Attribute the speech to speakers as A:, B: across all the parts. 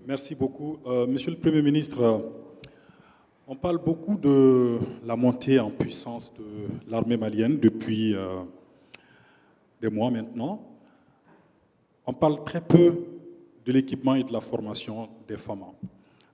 A: Merci beaucoup. Monsieur le Premier ministre, on parle beaucoup de la montée en puissance de l'armée malienne depuis des mois maintenant. On parle très peu de l'équipement et de la formation des femmes,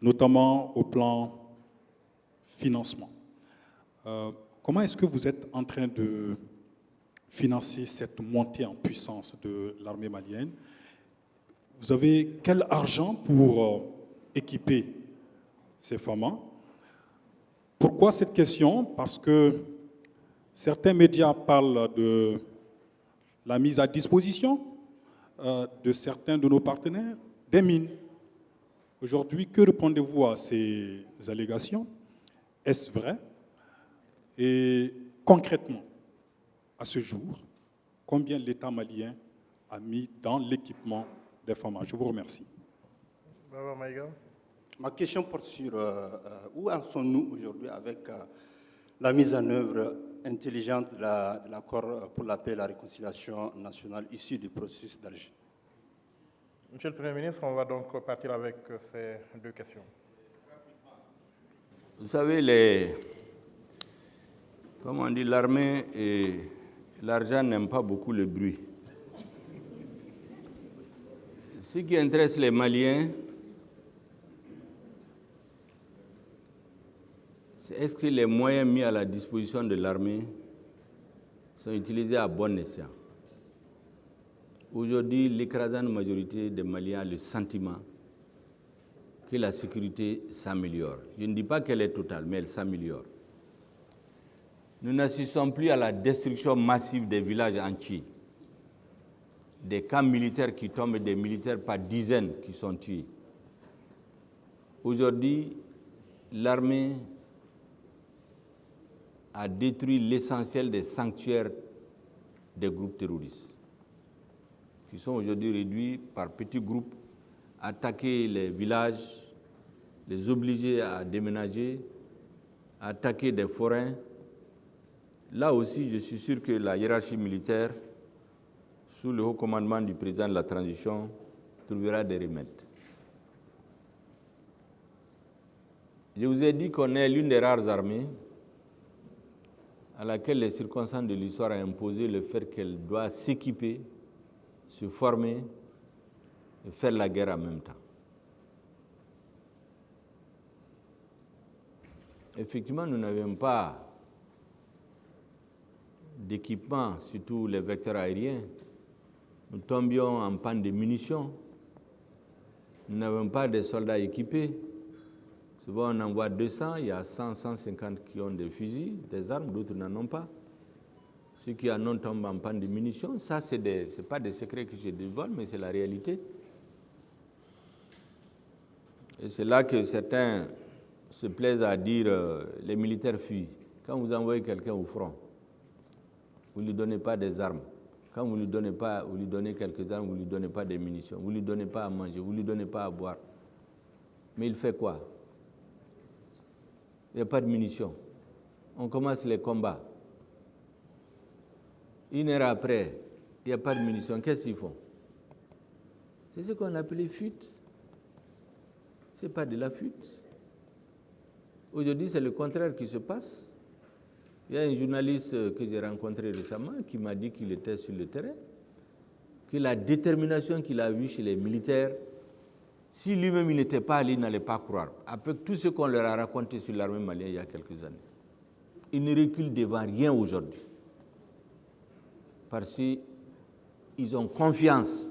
A: notamment au plan financement. Comment est-ce que vous êtes en train de financer cette montée en puissance de l'armée malienne? Vous avez quel argent pour équiper ces femmes? Pourquoi cette question? Parce que certains médias parlent de la mise à disposition de certains de nos partenaires des mines. Aujourd'hui, que répondez-vous à ces allégations? Est-ce vrai? Et concrètement, à ce jour, combien l'État malien a mis dans l'équipement des femmes? Je vous remercie.
B: Ma question porte sur où en sommes-nous aujourd'hui avec la mise en œuvre intelligente de l'accord pour la paix et la réconciliation nationale issu du processus d'Alger.
C: Monsieur le Premier ministre, on va donc partir avec ces deux questions.
D: Vous savez, comme on dit, l'armée et l'argent n'aiment pas beaucoup le bruit. Ce qui intéresse les Maliens, c'est est-ce que les moyens mis à la disposition de l'armée sont utilisés à bon escient. Aujourd'hui, l'écrasante majorité des Maliens a le sentiment que la sécurité s'améliore. Je ne dis pas qu'elle est totale, mais elle s'améliore. Nous n'assistons plus à la destruction massive des villages entiers, des camps militaires qui tombent et des militaires par dizaines qui sont tués. Aujourd'hui, l'armée a détruit l'essentiel des sanctuaires des groupes terroristes, qui sont aujourd'hui réduits par petits groupes, attaquer les villages, les obliger à déménager, attaquer des forêts. Là aussi, je suis sûr que la hiérarchie militaire, sous le haut commandement du président de la transition, trouvera des remèdes. Je vous ai dit qu'on est l'une des rares armées à laquelle les circonstances de l'histoire ont imposé le fait qu'elle doit s'équiper, se former et faire la guerre en même temps. Effectivement, nous n'avions pas d'équipement, surtout les vecteurs aériens. Nous tombions en panne de munitions. Nous n'avons pas de soldats équipés. Souvent, on envoie 200, il y a 100, 150 qui ont des fusils, des armes, d'autres n'en ont pas. Ceux qui en ont tombent en panne de munitions. Ça, ce n'est pas des secrets que je dévoile, mais c'est la réalité. Et c'est là que certains se plaisent à dire les militaires fuient. Quand vous envoyez quelqu'un au front, vous ne lui donnez pas des armes. Quand vous lui donnez quelques armes, vous ne lui donnez pas des munitions. Vous ne lui donnez pas à manger, vous ne lui donnez pas à boire. Mais il fait quoi? Il n'y a pas de munitions. On commence les combats. 1 heure après, il n'y a pas de munitions. Qu'est-ce qu'ils font? C'est ce qu'on appelle fuite. Ce n'est pas de la fuite. Aujourd'hui, c'est le contraire qui se passe. Il y a un journaliste que j'ai rencontré récemment qui m'a dit qu'il était sur le terrain, que la détermination qu'il a vue chez les militaires, si lui-même il n'était pas allé, il n'allait pas croire. Après tout ce qu'on leur a raconté sur l'armée malienne il y a quelques années, ils ne reculent devant rien aujourd'hui. Parce qu'ils ont confiance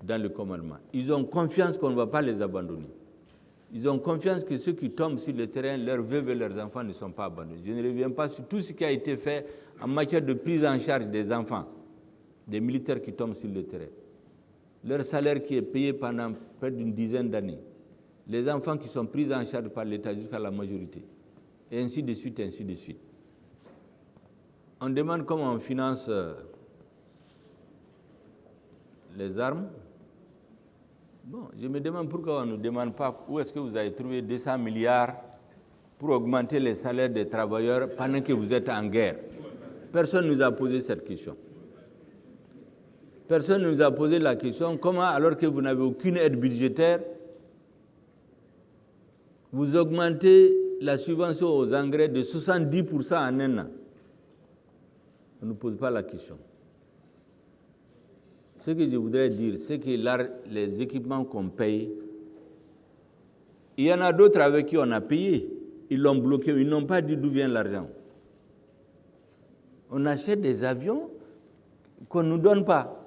D: dans le commandement. Ils ont confiance qu'on ne va pas les abandonner. Ils ont confiance que ceux qui tombent sur le terrain, leurs veuves et leurs enfants ne sont pas abandonnés. Je ne reviens pas sur tout ce qui a été fait en matière de prise en charge des enfants, des militaires qui tombent sur le terrain. Leur salaire qui est payé pendant près d'une dizaine d'années. Les enfants qui sont pris en charge par l'État jusqu'à la majorité. Et ainsi de suite, ainsi de suite. On demande comment on finance les armes. Bon, je me demande pourquoi on ne nous demande pas où est-ce que vous avez trouvé 200 milliards pour augmenter les salaires des travailleurs pendant que vous êtes en guerre. Personne ne nous a posé cette question. Personne ne nous a posé la question, comment, alors que vous n'avez aucune aide budgétaire, vous augmentez la subvention aux engrais de 70% en un an. On ne nous pose pas la question. Ce que je voudrais dire, c'est que les équipements qu'on paye, il y en a d'autres avec qui on a payé. Ils l'ont bloqué, ils n'ont pas dit d'où vient l'argent. On achète des avions qu'on ne nous donne pas.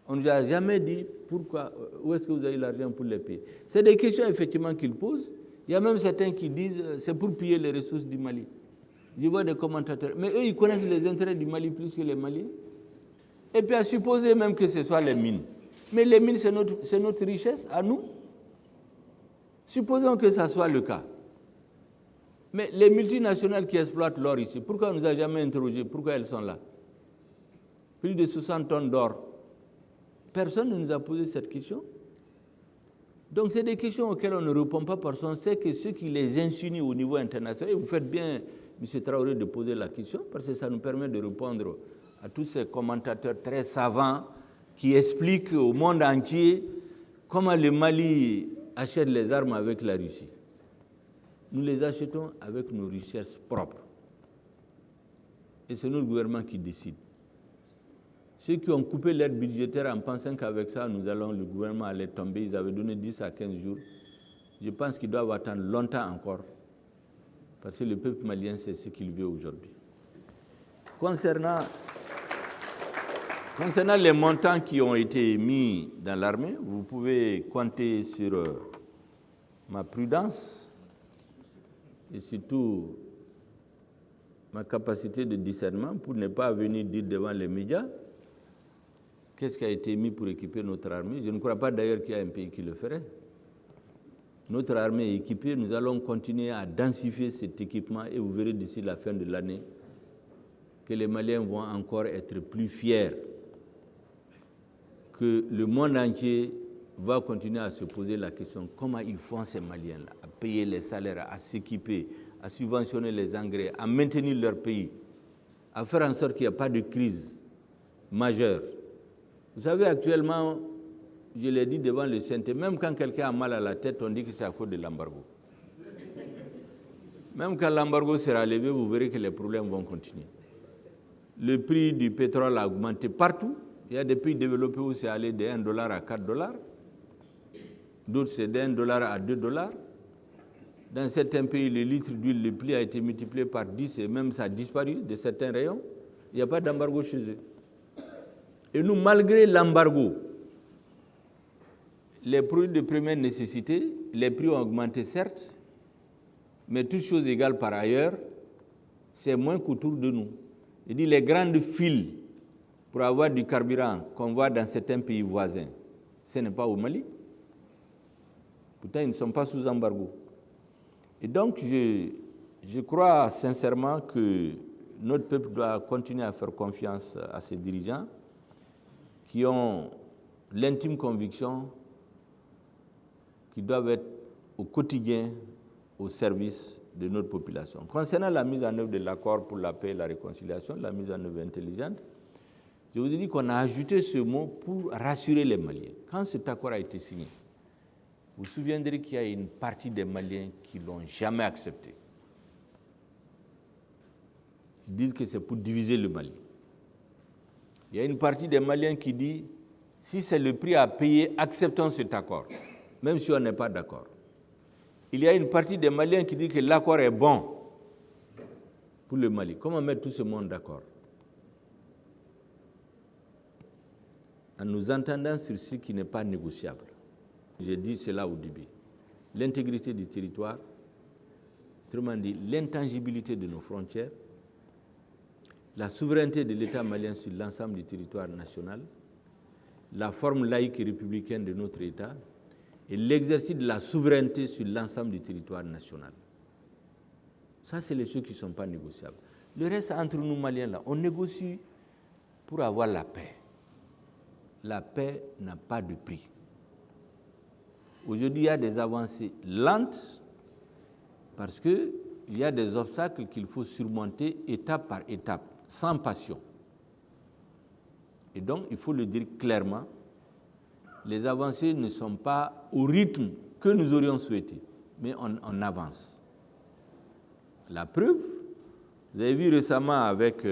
D: On ne nous a jamais dit pourquoi, où est-ce que vous avez l'argent pour les payer. C'est des questions effectivement qu'ils posent. Il y a même certains qui disent c'est pour piller les ressources du Mali. Je vois des commentateurs. Mais eux, ils connaissent les intérêts du Mali plus que les Maliens. Et puis à supposer même que ce soit les mines. Mais les mines, c'est notre richesse à nous. Supposons que ça soit le cas. Mais les multinationales qui exploitent l'or ici, pourquoi on ne nous a jamais interrogé? Pourquoi elles sont là? Plus de 60 tonnes d'or. Personne ne nous a posé cette question. Donc c'est des questions auxquelles on ne répond pas parce qu'on sait que ceux qui les insinient au niveau international, et vous faites bien, M. Traoré, de poser la question, parce que ça nous permet de répondre à tous ces commentateurs très savants qui expliquent au monde entier comment le Mali achète les armes avec la Russie. Nous les achetons avec nos richesses propres. Et c'est notre gouvernement qui décide. Ceux qui ont coupé l'aide budgétaire en pensant qu'avec ça, le gouvernement allait tomber, ils avaient donné 10 à 15 jours. Je pense qu'ils doivent attendre longtemps encore, parce que le peuple malien, c'est ce qu'il veut aujourd'hui. Concernant les montants qui ont été mis dans l'armée, vous pouvez compter sur ma prudence et surtout ma capacité de discernement pour ne pas venir dire devant les médias qu'est-ce qui a été mis pour équiper notre armée. Je ne crois pas d'ailleurs qu'il y a un pays qui le ferait. Notre armée est équipée, nous allons continuer à densifier cet équipement et vous verrez d'ici la fin de l'année que les Maliens vont encore être plus fiers, que le monde entier va continuer à se poser la question comment ils font ces Maliens-là, à payer les salaires, à s'équiper, à subventionner les engrais, à maintenir leur pays, à faire en sorte qu'il n'y ait pas de crise majeure. Vous savez, actuellement, je l'ai dit devant le CNT, même quand quelqu'un a mal à la tête, on dit que c'est à cause de l'embargo. Même quand l'embargo sera levé, vous verrez que les problèmes vont continuer. Le prix du pétrole a augmenté partout. Il y a des pays développés où c'est allé de $1 à $4. D'autres, c'est de $1 à $2. Dans certains pays, le litre d'huile, le prix a été multiplié par 10 et même ça a disparu de certains rayons. Il n'y a pas d'embargo chez eux. Et nous, malgré l'embargo, les produits de première nécessité, les prix ont augmenté certes, mais toutes choses égales par ailleurs, c'est moins qu'autour de nous. Je dis les grandes files pour avoir du carburant qu'on voit dans certains pays voisins, ce n'est pas au Mali. Pourtant, ils ne sont pas sous embargo. Et donc, je crois sincèrement que notre peuple doit continuer à faire confiance à ses dirigeants qui ont l'intime conviction qu'ils doivent être au quotidien au service de notre population. Concernant la mise en œuvre de l'accord pour la paix et la réconciliation, la mise en œuvre intelligente, je vous ai dit qu'on a ajouté ce mot pour rassurer les Maliens. Quand cet accord a été signé, vous vous souviendrez qu'il y a une partie des Maliens qui ne l'ont jamais accepté. Ils disent que c'est pour diviser le Mali. Il y a une partie des Maliens qui dit, si c'est le prix à payer, acceptons cet accord, même si on n'est pas d'accord. Il y a une partie des Maliens qui dit que l'accord est bon pour le Mali. Comment mettre tout ce monde d'accord? En nous entendant sur ce qui n'est pas négociable. J'ai dit cela au début. L'intégrité du territoire, autrement dit, l'intangibilité de nos frontières, la souveraineté de l'État malien sur l'ensemble du territoire national, la forme laïque et républicaine de notre État et l'exercice de la souveraineté sur l'ensemble du territoire national. Ça, c'est les choses qui ne sont pas négociables. Le reste, entre nous Maliens, là, on négocie pour avoir la paix. La paix n'a pas de prix. Aujourd'hui, il y a des avancées lentes parce qu'il y a des obstacles qu'il faut surmonter étape par étape, sans passion. Et donc, il faut le dire clairement, les avancées ne sont pas au rythme que nous aurions souhaité, mais on avance. La preuve, vous avez vu récemment avec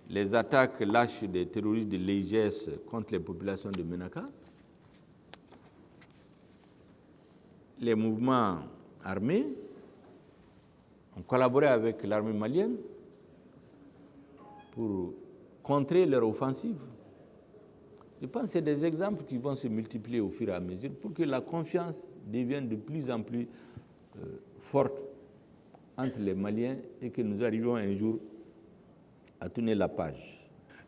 D: les attaques lâches des terroristes de l'IGS contre les populations de Ménaka, les mouvements armés ont collaboré avec l'armée malienne pour contrer leur offensive. Je pense que c'est des exemples qui vont se multiplier au fur et à mesure pour que la confiance devienne de plus en plus forte entre les Maliens et que nous arrivions un jour à tourner la page.